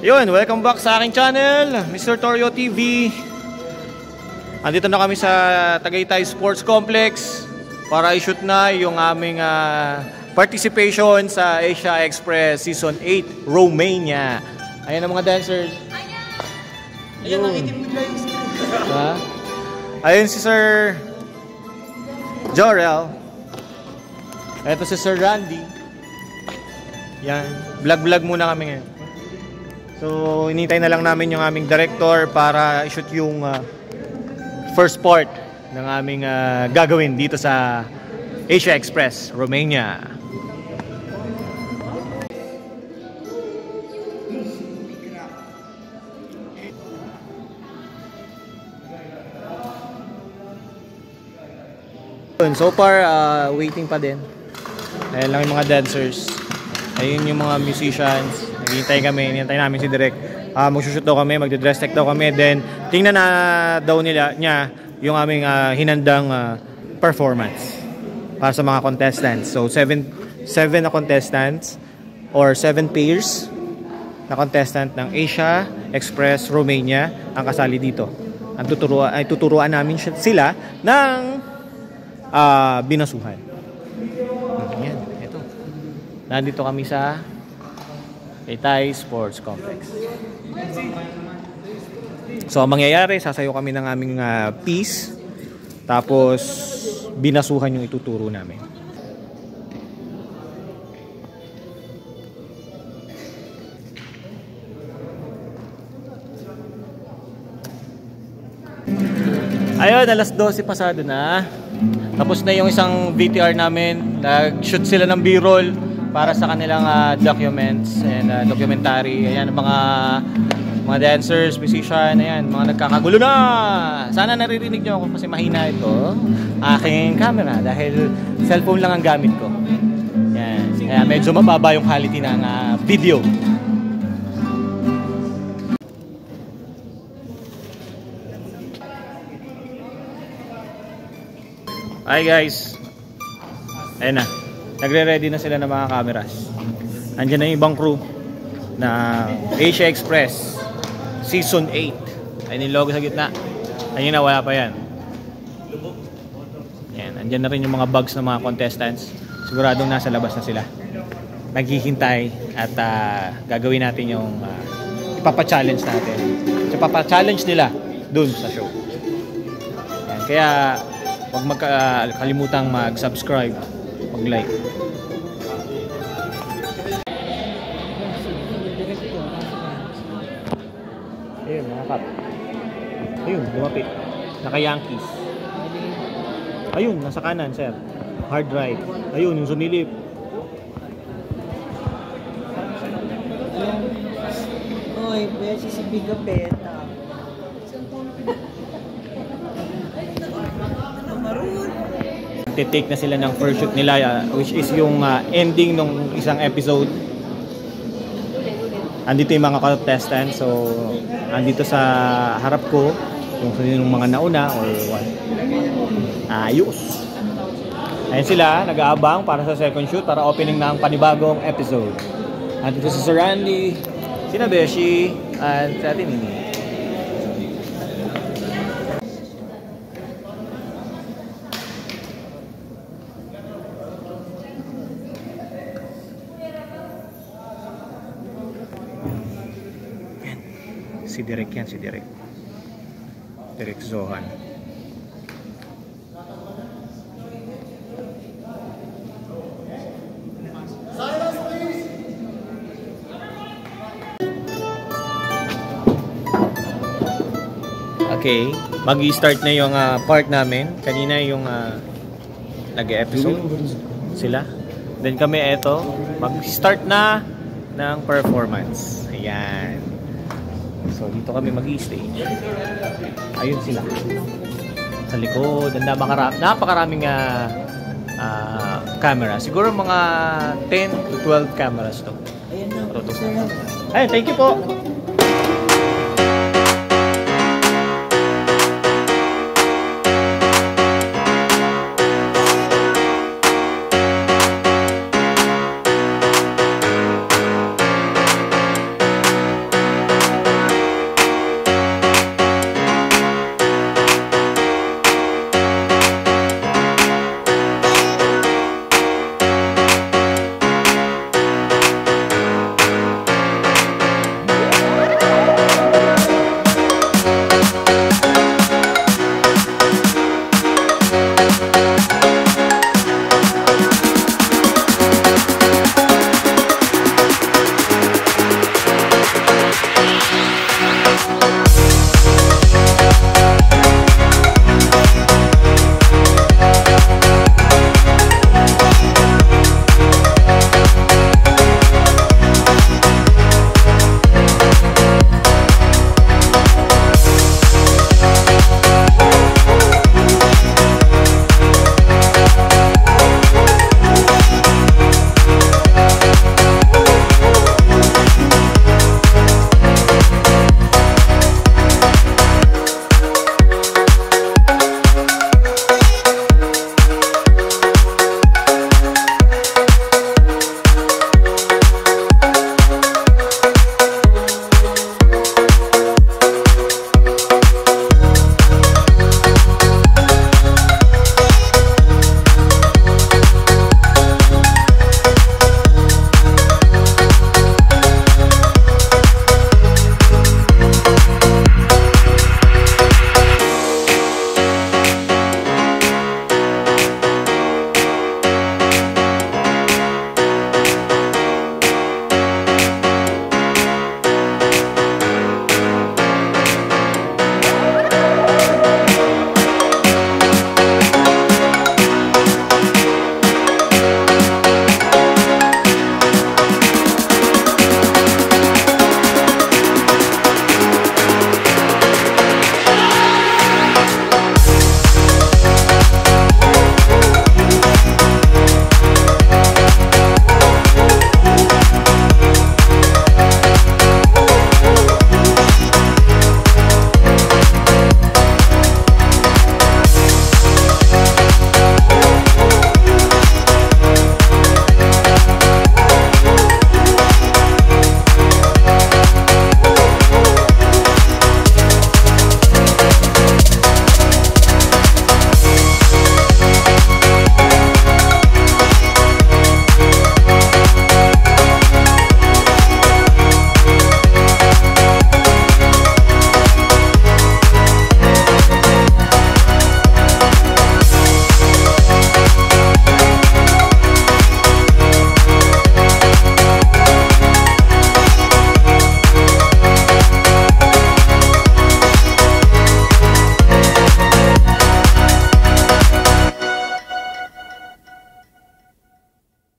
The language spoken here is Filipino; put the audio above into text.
Yun, welcome back sa aking channel, Mr. Torio TV. Andito na kami sa Tagaytay Sports Complex para i-shoot na yung aming participation sa Asia Express Season 8 Romania. Ayan ang mga dancers. Ayan, nakitim bigla yung screen. Ayun si Sir Jorel. Ito si Sir Randy. Yan, vlog muna kami ngayon. So, hinintay na lang namin yung aming director para i-shoot yung first part ng aming gagawin dito sa Asia Express, Romania. So far, waiting pa din. Ayan lang yung mga dancers. Ayun yung mga musicians. Naghihintay kami, hinihintay namin si Direk. Magsushoot daw kami, magde-dress tech daw kami. Then, tingnan na daw niya yung aming hinandang performance para sa mga contestants. So, 7 na contestants or 7 pairs na contestant ng Asia Express Romania ang kasali dito. Ang tuturuan namin sila ng binasuhan. Yan, ito. Nandito kami sa Tagaytay Sports Complex. So, ang mangyayari, sasayo kami ng aming piece. Tapos, binasuhan yung ituturo namin. Ayun, alas 12 pasado na. Tapos na yung isang VTR namin. Nag-shoot sila ng B-roll para sa kanilang documents and documentary. Ayan, mga dancers, musician, ayan, mga nagkakagulo na. Sana naririnig nyo ako kasi mahina ito aking camera dahil cellphone lang ang gamit ko. Ayan, kaya medyo mababa yung quality ng video. Hi guys. Ayan na. Nagre-ready na sila ng mga cameras. Andiyan na yung ibang crew na Asia Express Season 8. Ayun yung logo sa gitna. Ayun na, wala pa yan. Ayan, andyan na rin yung mga bags ng mga contestants. Siguradong nasa labas na sila. Naghihintay at gagawin natin yung ipapa-challenge natin. Ipapa-challenge nila dun sa show. Ayan, kaya huwag magkalimutang mag-subscribe, mag-like. Ayun, nakakap. Ayun, lumapit. Naka-Yankees. Ayun, nasa kanan, sir. Hard right. Ayun, yung sumilip. Oy, pwede si Bigapeta. Take na sila ng first shoot nila, which is yung ending ng isang episode. Andito yung mga contestants. So, andito sa harap ko yung mga nauna or what. Ayos. Ayan sila, nag-aabang para sa second shoot para opening ng panibagong episode. Andito si Sir Randy, si Nabeshi, at sa atin ini. Si Direk yan, si Direk. Direk Zohan. Okay, mag-i-start na yung part namin. Kanina yung nag-episode sila. Then kami eto, mag-start na ng performance. Ayan. So dito kami mag-i-stage. Ayun sila. Sa likod, napakaraming camera. Siguro mga 10 to 12 cameras to. Ayun na. Ayun, thank you po.